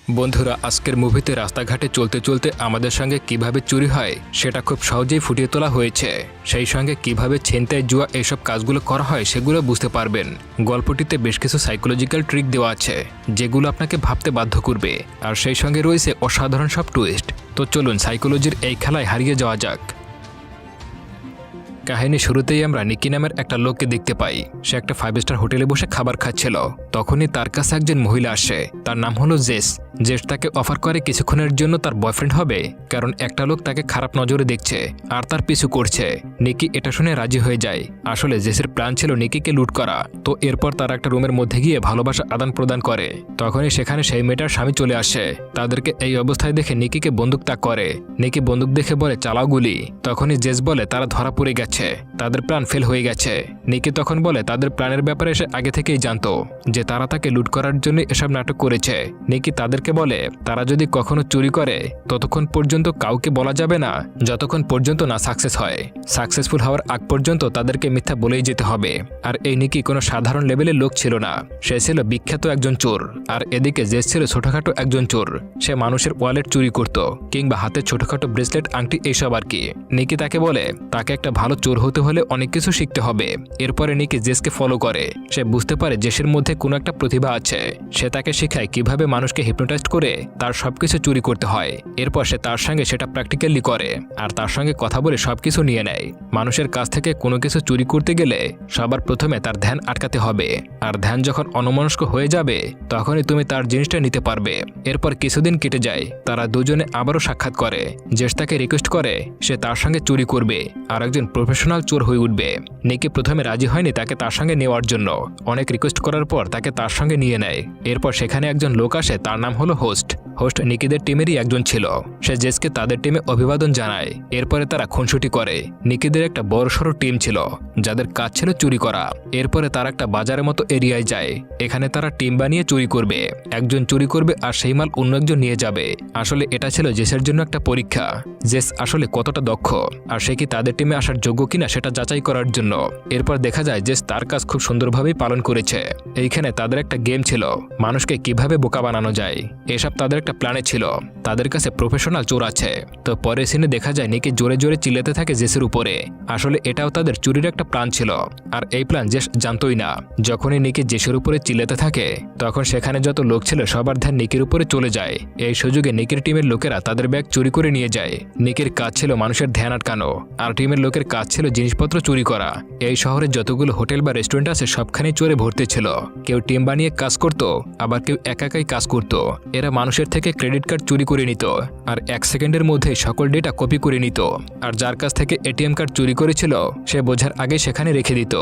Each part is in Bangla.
বন্ধুরা, আজকের মুভিতে রাস্তাঘাটে চলতে চলতে আমাদের সঙ্গে কিভাবে চুরি হয় সেটা খুব সহজেই ফুটিয়ে তোলা হয়েছে। সেই সঙ্গে কিভাবে ছিনতাই, জুয়া এসব কাজগুলো করা হয় সেগুলো বুঝতে পারবেন। গল্পটিতে বেশ কিছু সাইকোলজিক্যাল ট্রিক দেওয়া আছে যেগুলো আপনাকে ভাবতে বাধ্য করবে, আর সেই সঙ্গে রয়েছে অসাধারণ সব টুইস্ট। তো চলুন সাইকোলজির এই খেলায় হারিয়ে যাওয়া যাক। কাহিনী শুরুতেই আমরা নিকি নামের একটা লোককে দেখতে পাই। সে একটা 5 স্টার হোটেলে বসে খাবার খাচ্ছিল। তখনই তার কাছে একজন মহিলা আসে। তার নাম হলো জেস। জেস তাকে অফার করে কিছুক্ষণের জন্য তার বয়ফ্রেন্ড হবে, কারণ একটা লোক তাকে খারাপ নজরে দেখছে আর তার পিছু করছে। নিকি এটা শুনে রাজি হয়ে যায়। আসলে জেসের প্ল্যান ছিল নিকিকে লুট করা। তো এরপর তারা একটা রুমের মধ্যে গিয়ে ভালোবাসা আদান প্রদান করে। তখনই সেখানে সেই মেয়েটার স্বামী চলে আসে। তাদেরকে এই অবস্থায় দেখে নিকিকে বন্দুক তাক করে। নিকি বন্দুক দেখে বলে, চালাও গুলি। তখনই জেস বলে তারা ধরা পড়ে গেছে, তাদের প্ল্যান ফেল হয়ে গেছে। নিকি তখন বলে তাদের প্ল্যানের ব্যাপারে সে আগে থেকেই জানতো, যে তারা তাকে লুট করার জন্য এসব নাটক করেছে। নিকি তাদেরকে বলে তারা যদি কখনো চুরি করে ততক্ষণ পর্যন্ত কাউকে বলা যাবে না, যতক্ষণ পর্যন্ত না সাকসেস হয়। সাকসেসফুল হওয়ার আগ পর্যন্ত তাদেরকে মিথ্যা বলেই যেতে হবে। আর এই নিকি কোনো সাধারণ লেভেলের লোক ছিল না, সে ছিল বিখ্যাত একজন চোর। আর এদিকে জেস ছিল ছোটখাটো একজন চোর। সে মানুষের ওয়ালেট চুরি করত, কিংবা হাতে ছোটখাটো ব্রেসলেট, আংটি এইসব আর কি। নিকি তাকে বলে তাকে একটা ভালো চোর হতে হলে অনেক কিছু শিখতে হবে। এরপরে নিকি জেসকে ফলো করে। সে বুঝতে পারে জেসের মধ্যে কোনো একটা প্রতিভা আছে। সে তাকে শেখায় কিভাবে মানুষকে হিপনোটাইজ করে তার সবকিছু চুরি করতে হয়। এরপর সে তার সঙ্গে সেটা প্র্যাকটিক্যালি করে, আর তার সঙ্গে কথা বলে সবকিছু নিয়ে নেয়। মানুষের কাছ থেকে কোনো কিছু চুরি করতে গেলে সবার প্রথমে তার ধ্যান আটকাতে হবে, আর ধ্যান যখন অন্যমনস্ক হয়ে যাবে তখনই তুমি তার জিনিসটা নিতে পারবে। এরপর কিছুদিন কেটে যায়। তারা দুজনে আবারও সাক্ষাৎ করে। জেস তাকে রিকোয়েস্ট করে সে তার সঙ্গে চুরি করবে আর একজন প্রফেশনাল চোর হয়ে উঠবে। নিকি প্রথমে রাজি হয়নি তাকে তার সঙ্গে নেওয়ার জন্য। অনেক রিকোয়েস্ট করার পর তাকে তার সঙ্গে নিয়ে নেয়। এরপর সেখানে একজন লোক আসে, তার নাম হলো হোস্ট। হোস্ট নিকিদের টিমেরই একজন ছিল। সে জেসকে তাদের টিমে অভিবাদন জানায়। এরপরে তারা খুনসুটি করে। নিকিদের একটা বড়সড় টিম ছিল যাদের কাজ ছিল চুরি করা। এরপরে তারা একটা বাজারের মতো এরিয়ায় যায়। এখানে তারা টিম বানিয়ে চুরি করবে। একজন চুরি করবে আর সেই মাল অন্য একজন নিয়ে যাবে। আসলে এটা ছিল জেসের জন্য একটা পরীক্ষা, জেস আসলে কতটা দক্ষ আর সে কি তাদের টিমে আসার যোগ্য কিনা সেটা যাচাই করার জন্য। এরপর দেখা যায় জেস তার কাজ খুব সুন্দরভাবেই পালন করেছে। এইখানে তাদের একটা গেম ছিল, মানুষকে কিভাবে বোকা বানানো যায়। এসব তাদের একটা প্ল্যানে ছিল। তাদের কাছে প্রফেশনাল চোর আছে। তো পরের সিনে দেখা যায় নিকি জোরে জোরে চিল্লাতে থাকে জেসের উপরে। আসলে এটাও তাদের চুরির একটা প্ল্যান ছিল, আর এই প্ল্যান জেস জানতোই না। যখনই নিকি জেসের উপরে চিল্লাতে থাকে তখন সেখানে যত লোক ছিল সবার ধ্যান নিকির উপরে চলে যায়। এই সুযোগে নিকির টিমের লোকেরা তাদের ব্যাগ চুরি করে নিয়ে যায়। নিকির কাজ ছিল মানুষের ধ্যান আটকানো, আর টিমের লোকের কাজ ছিল জিনিসপত্র চুরি করা। এই শহরে যতগুলো হোটেল বা রেস্টুরেন্ট আছে সবখানেই চোরে ভর্তি ছিল। কেউ টিম বানিয়ে কাজ করত, আবার কেউ একাই কাজ করত। এরা মানুষের থেকে ক্রেডিট কার্ড চুরি করে নিত, আর 1 সেকেন্ডের মধ্যে সকল ডেটা কপি করে নিত। আর যার কাছ থেকে এটিএম কার্ড চুরি করেছিল সে বোঝার আগে সেখানে রেখে দিত।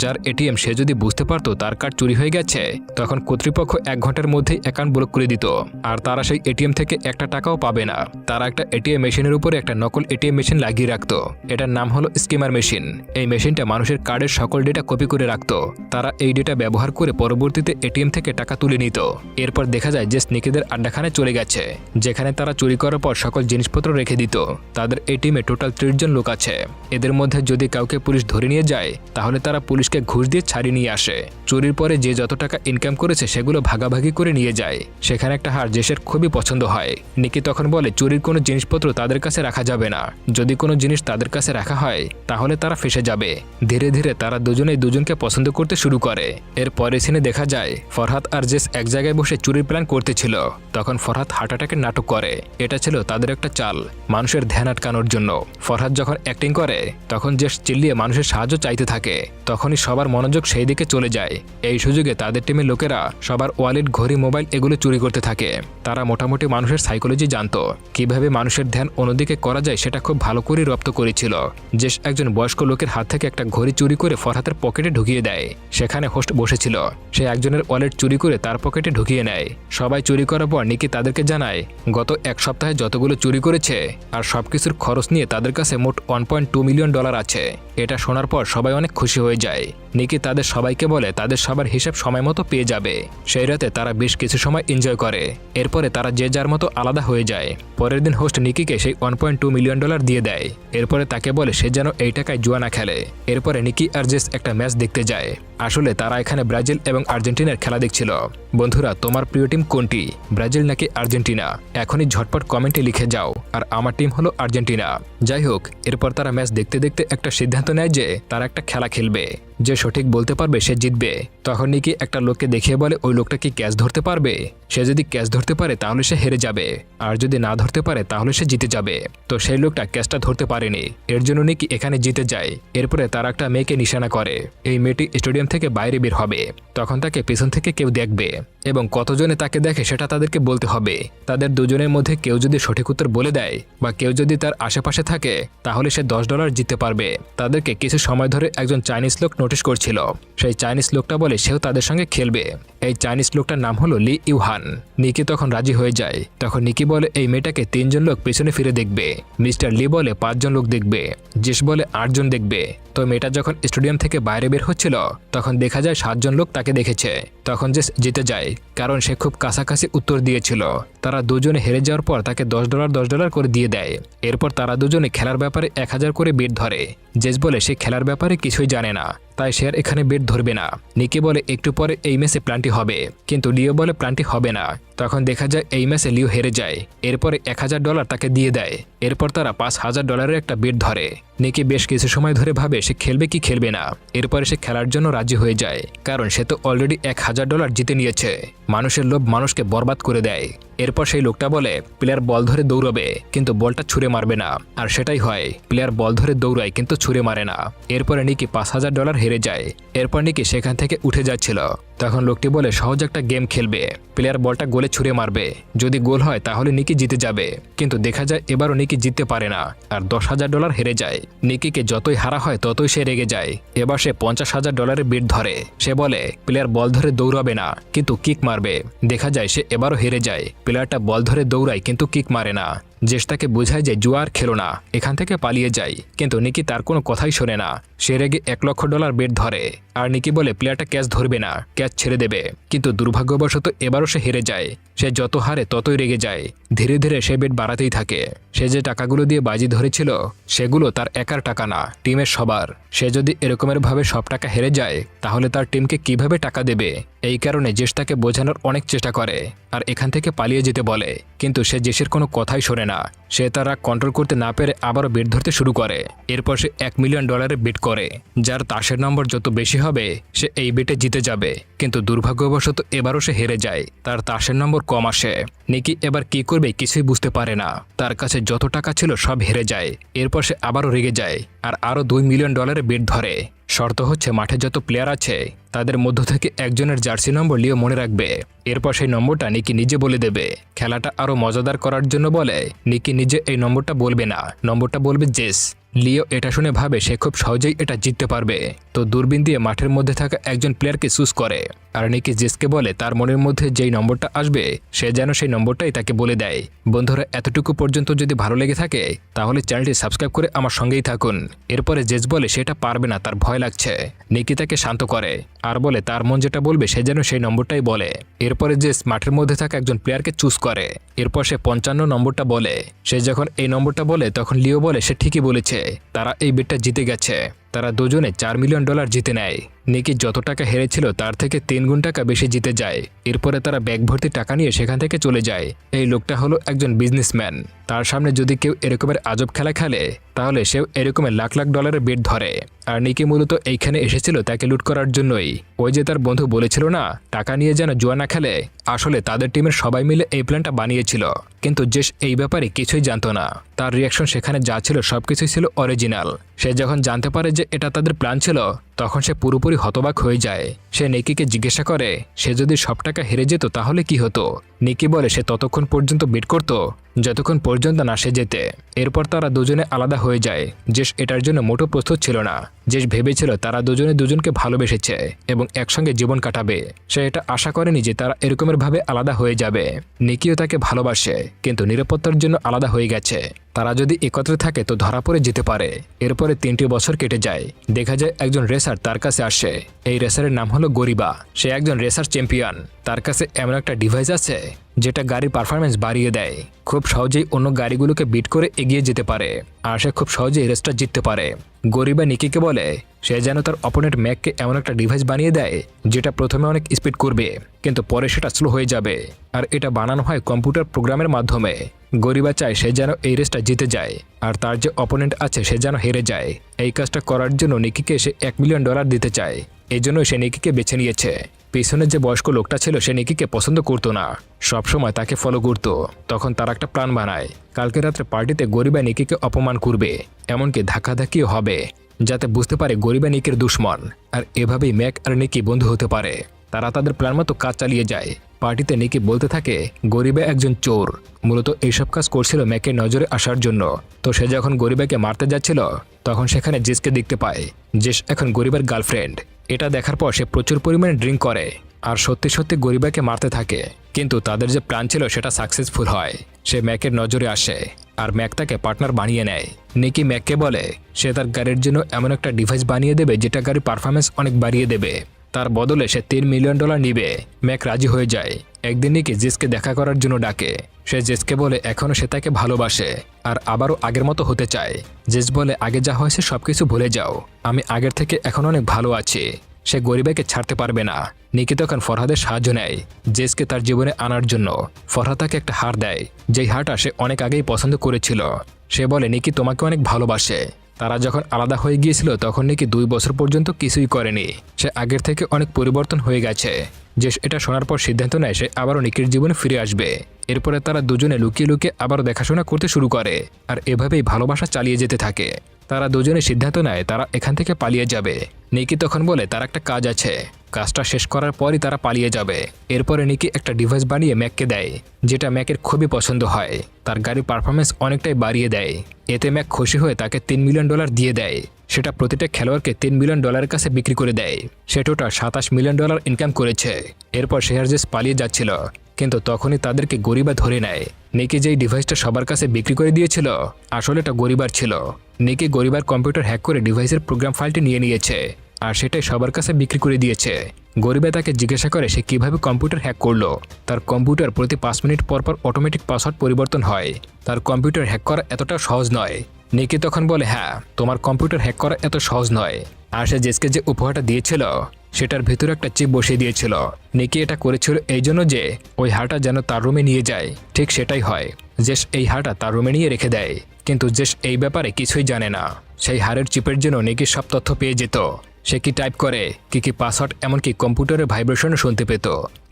যার এটিএম সে যদি বুঝতে পারত তার কার্ড চুরি হয়ে গেছে, তখন কর্তৃপক্ষ 1 ঘন্টার মধ্যেই অ্যাকাউন্ট ব্লক করে দিত, আর তারা সেই এটিএম থেকে একটা টাকাও পাবে না। তারা একটা এটিএম মেশিনের উপরে একটা নকল এটিএম মেশিন লাগিয়ে রাখত। এটার নাম হলো স্কিমার মেশিন। এই মেশিনটা মানুষের কার্ডের সকল ডেটা কপি করে রাখত। তারা এই ডেটা ব্যবহার করে পরবর্তীতে এটিএম থেকে টাকা তুলে নিত। এরপর দেখা যায় যে নিকিদের আড্ডাখানায় চলে গেছে, যেখানে তারা চুরি করার পর সকল জিনিসপত্র রেখে দিত। তাদের এই টিমে টোটাল 30 জন লোক আছে। এদের মধ্যে যদি কাউকে পুলিশ ধরে নিয়ে যায় তাহলে তারা পুলিশকে ঘুষ দিয়ে ছাড়িয়ে নিয়ে আসে। চুরির পরে যে যত টাকা ইনকাম করেছে সেগুলো ভাগাভাগি করে নিয়ে যায়। সেখানে একটা হার জেসের খুবই পছন্দ হয়। নিকি তখন বলে চুরির কোনো জিনিসপত্র তাদের কাছে রাখা যাবে না। যদি কোনো জিনিস তাদের কাছে রাখা হয় তাহলে তারা ফেসে যাবে। ধীরে ধীরে তারা দুজনেই দুজনকে পছন্দ করতে শুরু করে। এর পরে সিনে দেখা যায় ফরহাদ আর জেস এক জায়গায় বসে চুরির প্ল্যান করতেছিল। তখন ফরহাদ হার্ট অ্যাটাকের নাটক করে। এটা ছিল তাদের একটা চাল, মানুষের ধ্যান আটকানোর জন্য। ফরহাদ যখন অ্যাক্টিং করে তখন জেস চিল্লিয়ে মানুষের সাহায্য চাইতে থাকে। তখনই সবার মনোযোগ সেই দিকে চলে যায়। এই সুযোগে তাদের টিমের লোকেরা সবার ওয়ালেট, ঘড়ি, মোবাইল এগুলো চুরি করতে থাকে। তারা মোটামুটি মানুষের সাইকোলজি জানতো, কিভাবে মানুষের ধ্যান অন্যদিকে করা যায় সেটা খুব ভালো করে রপ্ত করেছিল। জেস একজন বয়স্ক লোকের হাত থেকে একটা ঘড়ি চুরি করে ফরহাদের পকেটে ঢুকিয়ে দেয়। সেখানে হোস্ট বসেছিল, সে একজনের ওয়ালেট চুরি করে তার পকেটে ঢুকিয়ে নেয়। সবাই চুরি করার পর নিকি তাদেরকে জানায় গত 1 সপ্তাহে যতগুলো চুরি করেছে আর সবকিছুর খরচ নিয়ে তাদের কাছে মোট $1.2 মিলিয়ন আছে। এটা শোনার পর সবাই অনেক খুশি হয়ে যায়। নিকি তাদের সবাইকে বলে তাদের সবার হিসাব সময় মতো পেয়ে যাবে। সেই রাতে তারা বেশ কিছু সময় এনজয় করে। এরপরে তারা যে যার মতো আলাদা হয়ে যায়। পরের দিন হোস্ট নিকিকে সেই $1.2 মিলিয়ন দিয়ে দেয়। এরপরে তাকে বলে সে যেন এই টাকায় জুয়া না খেলে। এরপরে নিকি আর জেস একটা ম্যাচ দেখতে যায়। আসলে তারা এখানে ব্রাজিল এবং আর্জেন্টিনার খেলা দেখছিল। বন্ধুরা, তোমার প্রিয় টিম কোনটি, ব্রাজিল নাকি আর্জেন্টিনা। এখনই ঝটপট কমেন্টে লিখে যাও। আর আমার টিম হলো আর্জেন্টিনা। যাই হোক, এরপর তারা ম্যাচ দেখতে দেখতে একটা সিদ্ধান্ত নেয় যে তারা একটা খেলা খেলবে। যে সঠিক বলতে পারবে সে জিতবে। তখন নিকি একটা লোককে দেখিয়ে বলে ওই লোকটা কি ক্যাচ ধরতে পারবে। সে যদি ক্যাচ ধরতে পারে তাহলে সে হেরে যাবে, আর যদি না ধরতে পারে তাহলে সে জিতে যাবে। তো সেই লোকটা ক্যাচটা ধরতে পারেনি, এর জন্য নিকি এখানে জিতে যায়। এরপরে তারা একটা মেয়েকে নিশানা করে। এই মেয়েটি স্টেডিয়াম থেকে বাইরে বের হবে, তখন তাকে পেছন থেকে কেউ দেখবে এবং কতজনে তাকে দেখে সেটা তাদেরকে বলতে হবে। তাদের দুজনের মধ্যে কেউ যদি সঠিক উত্তর বলে দেয় বা কেউ যদি তার আশেপাশে থাকে তাহলে সে $10 জিততে পারবে। তাদেরকে কিছু সময় ধরে একজন চাইনিজ লোক নোটিশ করছিল। সেই চাইনিজ লোকটা বলে সেও তাদের সঙ্গে খেলবে। এই চাইনিজ লোকটার নাম হলো লি ইউহান। নিকি তখন রাজি হয়ে যায়। তখন নিকি বলে এই মেয়েটাকে 3 জন লোক পেছনে ফিরে দেখবে। মিস্টার লি বলে 5 জন লোক দেখবে। জেস বলে 8 জন দেখবে। তো মেয়েটা যখন স্টেডিয়াম থেকে বাইরে বের হচ্ছিল তখন দেখা যায় 7 জন লোক তাকে দেখেছে। তখন জেস জিতে যায়, কারণ সে খুব কাছাকাছি উত্তর দিয়েছিল। তারা দুজনে হেরে যাওয়ার পর তাকে $10 করে দিয়ে দেয়। এরপর তারা দুজনে খেলার ব্যাপারে 1000 করে বেট ধরে। জেস বলে সে খেলার ব্যাপারে কিছুই জানে না, তাই সে আর এখানে বেট ধরবে না। নিকি বলে একটু পরে এই ম্যাচে প্ল্যানটি হবে, কিন্তু লিও বলে প্ল্যানটি হবে না। তখন দেখা যায় এই ম্যাচে লিও হেরে যায়। এরপরে $1000 তাকে দিয়ে দেয়। এরপর তারা $5000 একটা বেট ধরে। নিকি বেশ কিছু সময় ধরে ভাবে সে খেলবে কি খেলবে না। এরপরে সে খেলার জন্য রাজি হয়ে যায়, কারণ সে তো অলরেডি $1000 জিতে নিয়েছে। মানুষের লোভ মানুষকে বরবাদ করে দেয়। এরপর সেই লোকটা বলে প্লেয়ার বল ধরে দৌড়বে কিন্তু বলটা ছুঁড়ে মারবে না। আর সেটাই হয়, প্লেয়ার বল ধরে দৌড়ায় কিন্তু ছুঁড়ে মারে না। এরপরে নিকি $5000 হেরে যায়। এরপর নিকি সেখান থেকে উঠে যাচ্ছিল। তখন লোকটি বলে সহজ একটা গেম খেলবে, প্লেয়ার বলটা গোলে ছুঁড়ে মারবে, যদি গোল হয় তাহলে নিকি জিতে যাবে। কিন্তু দেখা যায় এবারও নিকি জিততে পারে না, আর $10,000 হেরে যায়। নিকিকে যতই হারা হয় ততই সে রেগে যায়। এবার সে $50,000 বেট ধরে। সে বলে প্লেয়ার বল ধরে দৌড়াবে না কিন্তু কিক মারবে। দেখা যায় সে এবারও হেরে যায়। প্লেয়ারটা বল ধরে দৌড়ায় কিন্তু কিক মারে না। জেস তাকে বোঝায় যে জুয়ার খেলো না, এখান থেকে পালিয়ে যায়। কিন্তু নিকি তার কোনো কথাই শোনে না। সে রেগে $1,00,000 বেট ধরে। আর নিকি বলে প্লেয়ারটা ক্যাচ ধরবে না, ক্যাচ ছেড়ে দেবে। কিন্তু দুর্ভাগ্যবশত এবারও সে হেরে যায়। সে যত হারে ততই রেগে যায়। ধীরে ধীরে সে বেট বাড়াতেই থাকে। সে যে টাকাগুলো দিয়ে বাজি ধরেছিল সেগুলো তার একার টাকা না, টিমের সবার। সে যদি এরকমের ভাবে সব টাকা হেরে যায় তাহলে তার টিমকে কিভাবে টাকা দেবে। এই কারণে জেস তাকে বোঝানোর অনেক চেষ্টা করে আর এখান থেকে পালিয়ে যেতে বলে, কিন্তু সে জেসের কোনো কথাই শোনে না। সে তার রাগ কন্ট্রোল করতে না পেরে আবারও বেট ধরতে শুরু করে। এরপর সে $1 মিলিয়ন বেট করে। যার তাসের নম্বর যত বেশি হবে সে এই বেটে জিতে যাবে। কিন্তু দুর্ভাগ্যবশত এবারও সে হেরে যায়, তার তাসের নম্বর কম আসে। নিকি এবার কি করবে কিছুই বুঝতে পারে না। তার কাছে যত টাকা ছিল সব হেরে যায়। এরপর সে আবারও রেগে যায় আর আরও $2 মিলিয়ন বেট ধরে। শর্ত হচ্ছে মাঠে যত প্লেয়ার আছে তাদের মধ্য থেকে একজনের জার্সি নম্বর লিও মনে রাখবে। এরপর সেই নম্বরটা নিকি নিজে বলে দেবে। খেলাটা আরও মজাদার করার জন্য বলে নিকি নিজে এই নম্বরটা বলবে না, নম্বরটা বলবে জেস। লিও এটা শুনে ভাবে সে খুব সহজেই এটা জিততে পারবে। তো দূরবীন দিয়ে মাঠের মধ্যে থাকা একজন প্লেয়ারকে চুজ করে। আর নিকি জেসকে বলে তার মনের মধ্যে যেই নম্বরটা আসবে সে যেন সেই নম্বরটাই তাকে বলে দেয়। বন্ধুরা, এতটুকু পর্যন্ত যদি ভালো লেগে থাকে তাহলে চ্যানেলটি সাবস্ক্রাইব করে আমার সঙ্গেই থাকুন। এরপরে জেস বলে সেটা পারবে না, তার ভয় লাগছে। নিকি তাকে শান্ত করে আর বলে তার মন যেটা বলবে সে যেন সেই নম্বরটাই বলে। এরপরে জেস মাঠের মধ্যে থাকা একজন প্লেয়ারকে চুজ করে। এরপর সে 55 নম্বরটা বলে। সে যখন এই নম্বরটা বলে তখন লিও বলে সে ঠিকই বলেছে, তারা এই বেটটা জিতে গেছে। তারা দুজনে $4 মিলিয়ন জিতে নেয়। নিকি যত টাকা হেরেছিল তার থেকে 3 গুণ টাকা বেশি জিতে যায়। এরপরে তারা ব্যাগ ভর্তি টাকা নিয়ে সেখান থেকে চলে যায়। এই লোকটা হলো একজন বিজনেসম্যান। তার সামনে যদি কেউ এরকমের আজব খেলা খেলে তাহলে সেও এরকমের লাখ লাখ ডলারের বেট ধরে। আর নিকি মূলত এইখানে এসেছিল তাকে লুট করার জন্যই। ওই যে তার বন্ধু বলেছিল না টাকা নিয়ে যেন জুয়া না খেলে, আসলে তাদের টিমের সবাই মিলে এই প্ল্যানটা বানিয়েছিল। কিন্তু জেস এই ব্যাপারে কিছুই জানতো না। তার রিয়াকশন সেখানে যা ছিল সবকিছুই ছিল অরিজিনাল। সে যখন জানতে পারে যে এটা তাদের প্ল্যান ছিল তখন সে পুরোপুরি হতবাক হয়ে যায়। সে নিকিকে জিজ্ঞাসা করে সে যদি সব টাকা হেরে যেত তাহলে কি হতো। নিকি বলে সে ততক্ষণ পর্যন্ত বেট করত যতক্ষণ পর্যন্ত না সে যেতে। এরপর তারা দুজনে আলাদা হয়ে যায়। জেস এটার জন্য মোটো প্রস্তুত ছিল না। জেস ভেবেছিল তারা দুজনে দুজনকে ভালোবেসেছে এবং একসঙ্গে জীবন কাটাবে। সে এটা আশা করেনি যে তারা এরকমের ভাবে আলাদা হয়ে যাবে। নিকিও তাকে ভালোবাসে কিন্তু নিরাপত্তার জন্য আলাদা হয়ে গেছে। তারা যদি একত্রে থাকে তো ধরা পড়ে যেতে পারে। এরপরে 3টি বছর কেটে যায়। দেখা যায় একজন রেসার তার কাছে আসে। এই রেসারের নাম হলো গরিবা। সে একজন রেসার চ্যাম্পিয়ন। তার কাছে এমন একটা ডিভাইস আছে যেটা গাড়ির পারফরমেন্স বাড়িয়ে দেয়। খুব সহজেই অন্য গাড়িগুলোকে বিট করে এগিয়ে যেতে পারে আর সে খুব সহজেই রেসটা জিততে পারে। গরিবা নিকিকে বলে সে যেন তার অপোনেন্ট ম্যাককে এমন একটা ডিভাইস বানিয়ে দেয় যেটা প্রথমে অনেক স্পিড করবে কিন্তু পরে সেটা স্লো হয়ে যাবে। আর এটা বানানো হয় কম্পিউটার প্রোগ্রামের মাধ্যমে। গরিবা চায় সে যেন এই রেসটা জিতে যায় আর তার যে অপোনেন্ট আছে সে যেন হেরে যায়। এই কাজটা করার জন্য নিকিকে সে $1 মিলিয়ন দিতে চায়। এই জন্য সে নিকিকে বেছে নিয়েছে। পিছনে যে বয়স্ক লোকটা ছিল সে নিকিকে পছন্দ করতো না, সবসময় তাকে ফলো করত। তখন তারা একটা প্ল্যান বানায়, কালকে রাত্রে পার্টিতে গরিবা নিকিকে অপমান করবে, এমনকি ধাক্কাধাক্কিও হবে, যাতে বুঝতে পারে গরিবা নিকির দুশ্মন। আর এভাবেই ম্যাক আর নিকি বন্ধু হতে পারে। তারা তাদের প্ল্যান মতো কাজ চালিয়ে যায়। পার্টিতে নিকি বলতে থাকে গরিবা একজন চোর, মূলত এইসব কাজ করছিল ম্যাকের নজরে আসার জন্য। তো সে যখন গরিবাকে মারতে যাচ্ছিল তখন সেখানে জেসকে দেখতে পায়। জেস এখন গরিবার গার্লফ্রেন্ড। এটা দেখার পর সে প্রচুর পরিমাণে ড্রিঙ্ক করে আর সত্যি সত্যি গরিবাকে মারতে থাকে। কিন্তু তাদের যে প্ল্যান ছিল সেটা সাকসেসফুল হয়। সে ম্যাকের নজরে আসে আর ম্যাক তাকে পার্টনার বানিয়ে নেয়। নিকি ম্যাককে বলে সে তার গাড়ির জন্য এমন একটা ডিভাইস বানিয়ে দেবে যেটা গাড়ির পারফরমেন্স অনেক বাড়িয়ে দেবে। তার বদলে সে $3 মিলিয়ন নিবে। ম্যাক রাজি হয়ে যায়। একদিন নিকি জেসকে দেখা করার জন্য ডাকে। সে জেসকে বলে এখনও সে তাকে ভালোবাসে আর আবারও আগের মতো হতে চায়। জেস বলে আগে যা হয়েছে সবকিছু ভুলে যাও, আমি আগের থেকে এখন অনেক ভালো আছি। সে গরিবাকে ছাড়তে পারবে না। নিকি তখন ফরহাদের সাহায্য নেয় জেসকে তার জীবনে আনার জন্য। ফরহাদ তাকে একটা হার দেয়, যেই হারটা সে অনেক আগেই পছন্দ করেছিল। সে বলে নিকি তোমাকে অনেক ভালোবাসে। তারা যখন আলাদা হয়ে গিয়েছিল তখন নিকি 2 বছর পর্যন্ত কিছুই করেনি। সে আগের থেকে অনেক পরিবর্তন হয়ে গেছে। জেস এটা শোনার পর সিদ্ধান্ত নেয় সে আবারও নিকির জীবনে ফিরে আসবে। এরপরে তারা দুজনে লুকিয়ে লুকিয়ে আবারও দেখাশোনা করতে শুরু করে আর এভাবেই ভালোবাসা চালিয়ে যেতে থাকে। তারা দুজনে সিদ্ধান্ত নেয় তারা এখান থেকে পালিয়ে যাবে। নিকি তখন বলে তার একটা কাজ আছে, কাজটা শেষ করার পরই তারা পালিয়ে যাবে। এরপরে নিকি একটা ডিভাইস বানিয়ে ম্যাককে দেয়, যেটা ম্যাকের খুবই পছন্দ হয়। তার গাড়ির পারফরমেন্স অনেকটাই বাড়িয়ে দেয়। এতে ম্যাক খুশি হয়ে তাকে $3 মিলিয়ন দিয়ে দেয়। সেটা প্রতিটা খেলোয়াড়কে $3 মিলিয়ন কাছে বিক্রি করে দেয়। সে টোটাল $27 মিলিয়ন ইনকাম করেছে। এরপর শেয়ারজেস পালিয়ে যাচ্ছিল, কিন্তু তখনই তাদেরকে গরিবা ধরে নেয়। নিকি যেই ডিভাইসটা সবার কাছে বিক্রি করে দিয়েছিল আসলে এটা গরিবার ছিল। নিকি গরিবার কম্পিউটার হ্যাক করে ডিভাইসের প্রোগ্রাম ফাইলটি নিয়ে নিয়েছে আর সেটাই সবার কাছে বিক্রি করে দিয়েছে। গরিবা তাকে জিজ্ঞাসা করে সে কিভাবে কম্পিউটার হ্যাক করলো। তার কম্পিউটার প্রতি 5 মিনিট পর পর অটোমেটিক পাসওয়ার্ড পরিবর্তন হয়। তার কম্পিউটার হ্যাক করা এতটা সহজ নয়। নিকি তখন বলে হ্যাঁ, তোমার কম্পিউটার হ্যাক করা এত সহজ নয়। আর সে জেসকে যে উপহারটা দিয়েছিল সেটার ভিতরে একটা চিপ বসিয়ে দিয়েছিল। নিকি এটা করেছিল এই জন্য যে ওই হারটা যেন তার রুমে নিয়ে যায়। ঠিক সেটাই হয়, জেস এই হারটা তার রুমে নিয়ে রেখে দেয়। কিন্তু জেস এই ব্যাপারে কিছুই জানে না। সেই হারের চিপের জন্য নিকি সব তথ্য পেয়ে যেত। সে কি টাইপ করে, কি পাসওয়ার্ড, এমনকি কম্পিউটারের ভাইব্রেশনও শুনতে পেত।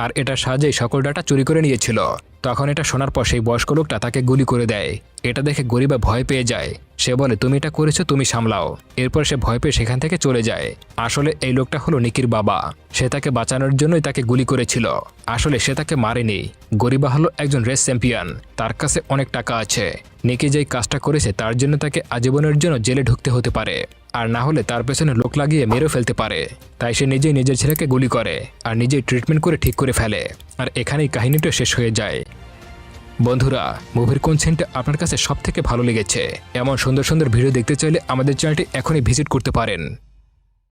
আর এটার সাহায্যে সকল ডাটা চুরি করে নিয়েছিল। তখন এটা শোনার পর সেই বয়স্ক লোকটা তাকে গুলি করে দেয়। এটা দেখে গরিবা ভয় পেয়ে যায়। সে বলে তুমি এটা করেছো, তুমি সামলাও। এরপর সে ভয় পেয়ে সেখান থেকে চলে যায়। আসলে এই লোকটা হলো নিকির বাবা। সে তাকে বাঁচানোর জন্যই তাকে গুলি করেছিল। আসলে সে তাকে মারেনি। গরিবা হলো একজন রেস চ্যাম্পিয়ন, তার কাছে অনেক টাকা আছে। নিকি যেই কাজটা করেছে তার জন্য তাকে আজীবনের জন্য জেলে ঢুকতে হতে পারে, আর না হলে তার পেছনে লোক লাগিয়ে মেরে ফেলতে পারে। তাই সে নিজেই নিজের ছেলেকে গুলি করে আর নিজেই ট্রিটমেন্ট করে ঠিক করে ফেলে। আর এখানেই কাহিনীটা শেষ হয়ে যায়। বন্ধুরা, মুভির কোন সিনটা আপনার কাছে সবথেকে ভালো লেগেছে? এমন সুন্দর সুন্দর ভিডিও দেখতে চাইলে আমাদের চ্যানেলটি এখনই ভিজিট করতে পারেন।